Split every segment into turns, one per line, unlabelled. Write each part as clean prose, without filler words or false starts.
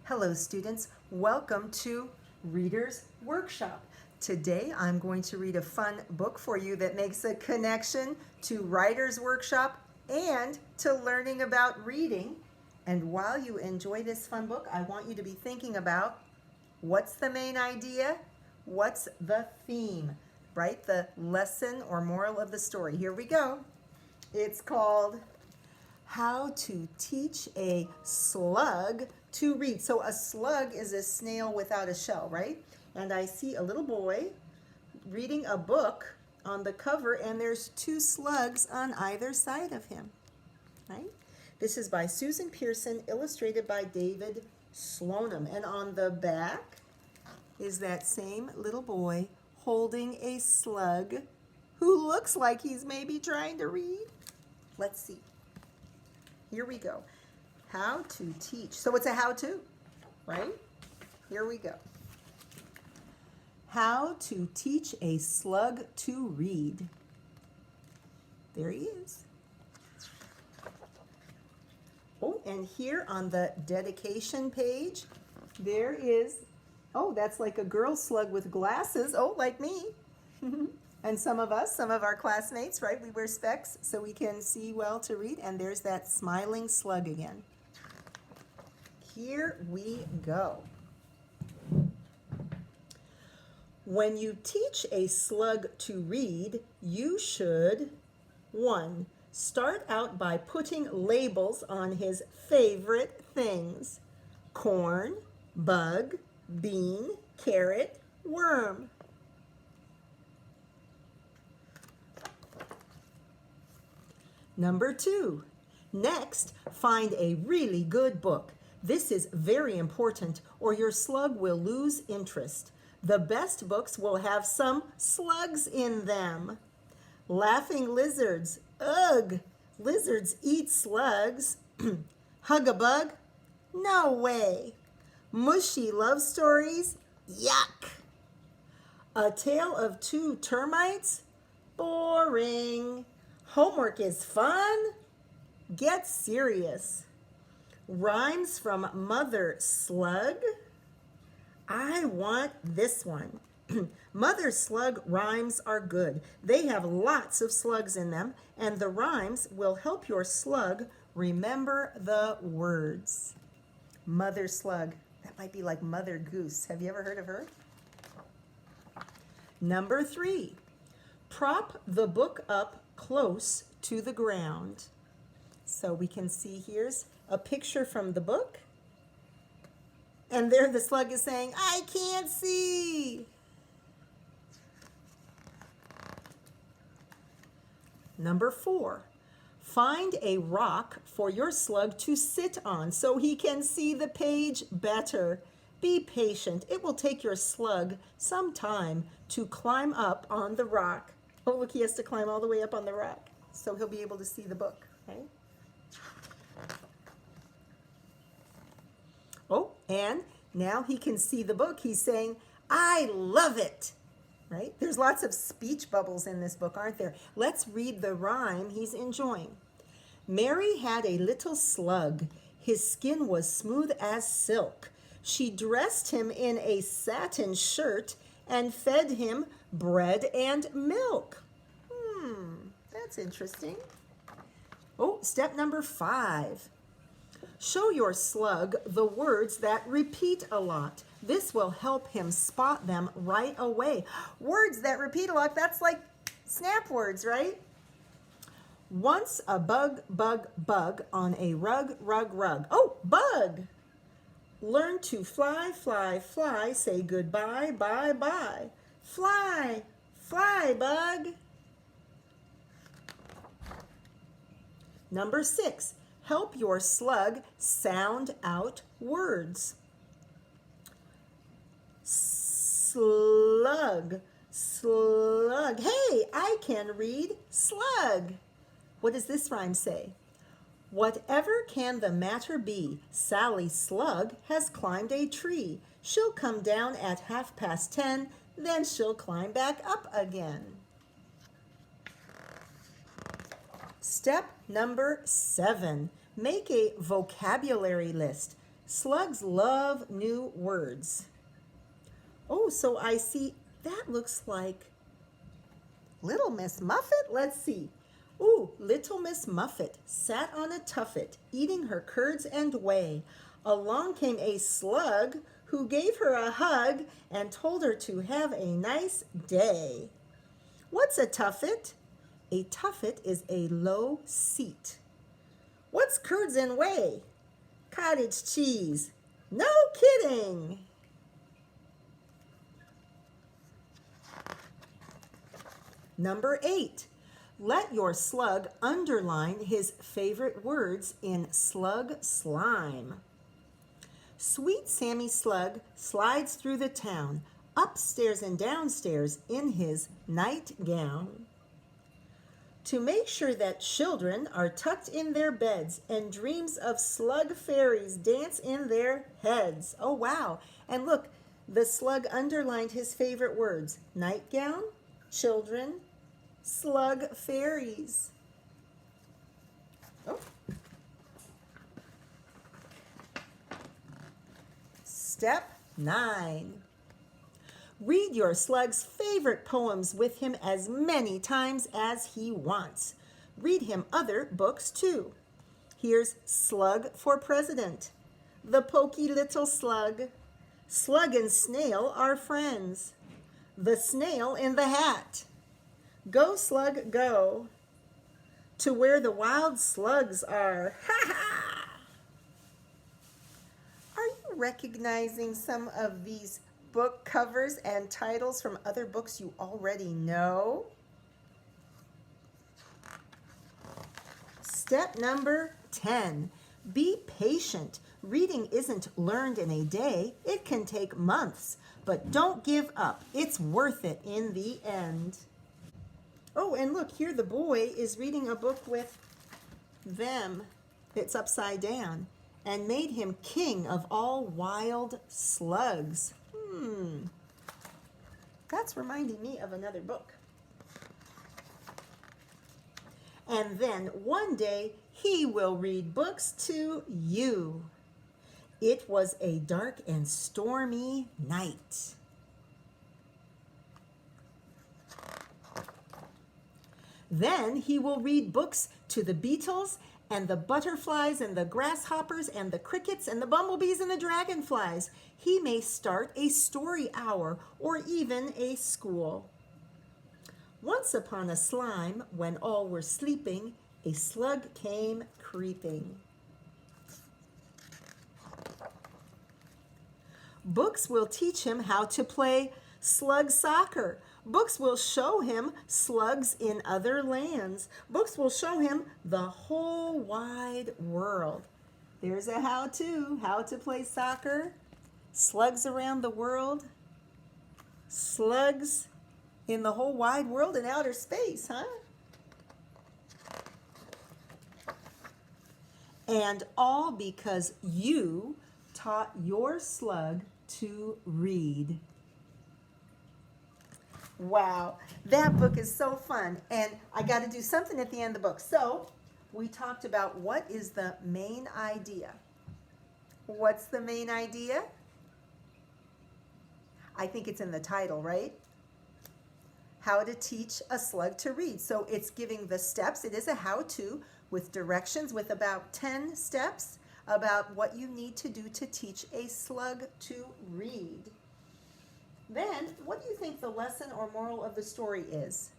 Hello students, welcome to Reader's Workshop. Today I'm going to read a fun book for you that makes a connection to Writer's Workshop and to learning about reading. And while you enjoy this fun book, I want you to be thinking about what's the main idea, what's the theme, right? The lesson or moral of the story. Here we go. It's called How to Teach a Slug to Read. So a slug is a snail without a shell, right? And I see a little boy reading a book on the cover, and there's two slugs on either side of him, right? This is by Susan Pearson, illustrated by David Slonim. And on the back is that same little boy holding a slug who looks like he's maybe trying to read. Let's see. Here we go. How to teach. So it's a how-to, right? Here we go. How to teach a slug to read. There he is. Oh, and here on the dedication page, there is, oh, that's like a girl slug with glasses. Oh, like me. And some of our classmates, right, we wear specs so we can see well to read. And there's that smiling slug again. Here we go. When you teach a slug to read, you should, 1, start out by putting labels on his favorite things. Corn, bug, bean, carrot, worm. Number 2, next, find a really good book. This is very important, or your slug will lose interest. The best books will have some slugs in them. Laughing lizards, ugh! Lizards eat slugs. Hug a bug? No way. Mushy love stories? Yuck! A tale of 2 termites? Boring. Homework is fun? Get serious. Rhymes from Mother Slug? I want this one. Mother Slug rhymes are good. They have lots of slugs in them, and the rhymes will help your slug remember the words. Mother Slug. That might be like Mother Goose. Have you ever heard of her? Number 3, prop the book up close to the ground. So we can see here's a picture from the book. And there the slug is saying, I can't see. Number 4, find a rock for your slug to sit on so he can see the page better. Be patient. It will take your slug some time to climb up on the rock. Oh, look, he has to climb all the way up on the rock so he'll be able to see the book, okay? Oh, and now he can see the book. He's saying, I love it, right? There's lots of speech bubbles in this book, aren't there? Let's read the rhyme he's enjoying. Mary had a little slug. His skin was smooth as silk. She dressed him in a satin shirt and fed him bread and milk. That's interesting. Oh, step number 5. Show your slug the words that repeat a lot. This will help him spot them right away. Words that repeat a lot, that's like snap words, right? Once a bug, bug, bug on a rug, rug, rug. Oh, bug! Learn to fly, fly, fly. Say goodbye, bye, bye. Fly, fly, bug. Number 6, help your slug sound out words. Slug, slug. Hey, I can read slug. What does this rhyme say? Whatever can the matter be? Sally Slug has climbed a tree. She'll come down at 10:30, then she'll climb back up again. Step number 7, make a vocabulary list. Slugs love new words. Oh, so I see that looks like Little Miss Muffet. Let's see. Ooh, Little Miss Muffet sat on a tuffet, eating her curds and whey. Along came a slug who gave her a hug and told her to have a nice day. What's a tuffet? A tuffet is a low seat. What's curds and whey? Cottage cheese. No kidding. Number 8. Let your slug underline his favorite words in Slug Slime. Sweet Sammy Slug slides through the town, upstairs and downstairs in his nightgown. To make sure that children are tucked in their beds and dreams of slug fairies dance in their heads. Oh, wow. And look, the slug underlined his favorite words: nightgown, children, slug fairies. Oh. Step 9. Read your slug's favorite poems with him as many times as he wants. Read him other books too. Here's Slug for President, The Pokey Little Slug, Slug and Snail are friends, The Snail in the Hat, Go Slug Go, To Where the Wild Slugs Are. Ha ha! Are you recognizing some of these book covers and titles from other books you already know? Step number 10. Be patient. Reading isn't learned in a day. It can take months, but don't give up. It's worth it in the end. Oh, and look, here the boy is reading a book with them. It's upside down, and made him king of all wild slugs. That's reminding me of another book. And then one day he will read books to you. It was a dark and stormy night. Then he will read books to the beetles and the butterflies and the grasshoppers and the crickets and the bumblebees and the dragonflies. He may start a story hour or even a school. Once upon a slime, when all were sleeping, a slug came creeping. Books will teach him how to play slug soccer. Books will show him slugs in other lands. Books will show him the whole wide world. There's a how to play soccer, slugs around the world, slugs in the whole wide world in outer space, huh? And all because you taught your slug to read. Wow, that book is so fun, and I got to do something at the end of the book. So we talked about what is the main idea. What's the main idea? I think it's in the title, right? How to teach a slug to read. So it's giving the steps. It is a how-to with directions, with about 10 steps about what you need to do to teach a slug to read. Then, what do you think the lesson or moral of the story is?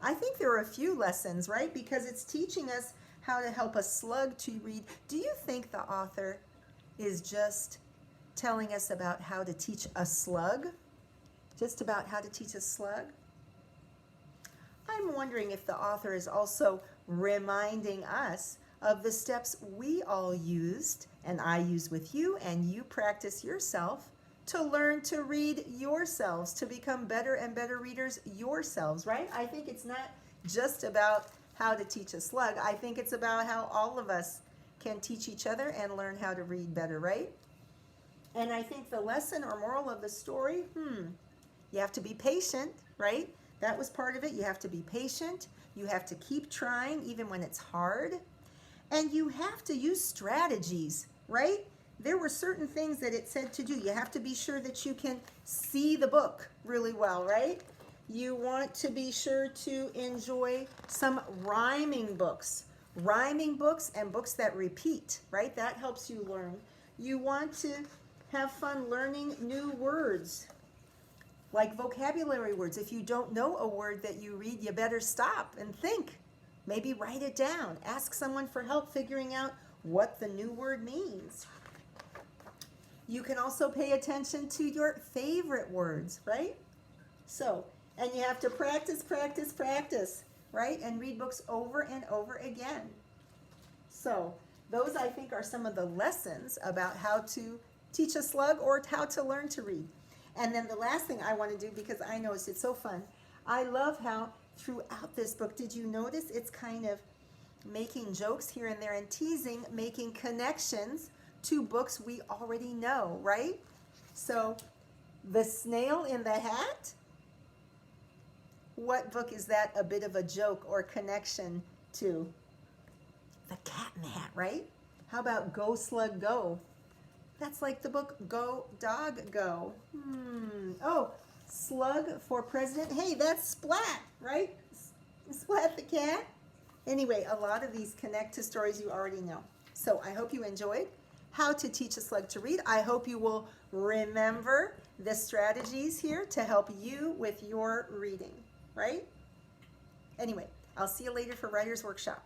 I think there are a few lessons, right? Because it's teaching us how to help a slug to read. Do you think the author is just telling us about how to teach a slug? Just about how to teach a slug? I'm wondering if the author is also reminding us of the steps we all used, and I use with you, and you practice yourself to learn to read yourselves, to become better and better readers yourselves, right? I think it's not just about how to teach a slug. I think it's about how all of us can teach each other and learn how to read better, right? And I think the lesson or moral of the story, you have to be patient, right? That was part of it. You have to be patient. You have to keep trying even when it's hard. And you have to use strategies, right? There were certain things that it said to do. You have to be sure that you can see the book really well, right? You want to be sure to enjoy some rhyming books. Rhyming books and books that repeat, right? That helps you learn. You want to have fun learning new words, like vocabulary words. If you don't know a word that you read, you better stop and think. Maybe write it down. Ask someone for help figuring out what the new word means. You can also pay attention to your favorite words, right? So, and you have to practice, practice, practice, right? And read books over and over again. So, those I think are some of the lessons about how to teach a slug or how to learn to read. And then the last thing I want to do, because I noticed it's so fun, I love how throughout this book, did you notice it's kind of making jokes here and there and teasing, making connections to books we already know, right? So, The Snail in the Hat, what book is that a bit of a joke or connection to? The Cat in the Hat, right? How about Go Slug Go? That's like the book Go Dog Go. Oh, Slug for President. Hey, that's Splat, right? Splat the cat. Anyway, a lot of these connect to stories you already know. So I hope you enjoyed how to teach a slug to read. I hope you will remember the strategies here to help you with your reading, right? Anyway, I'll see you later for Writer's Workshop.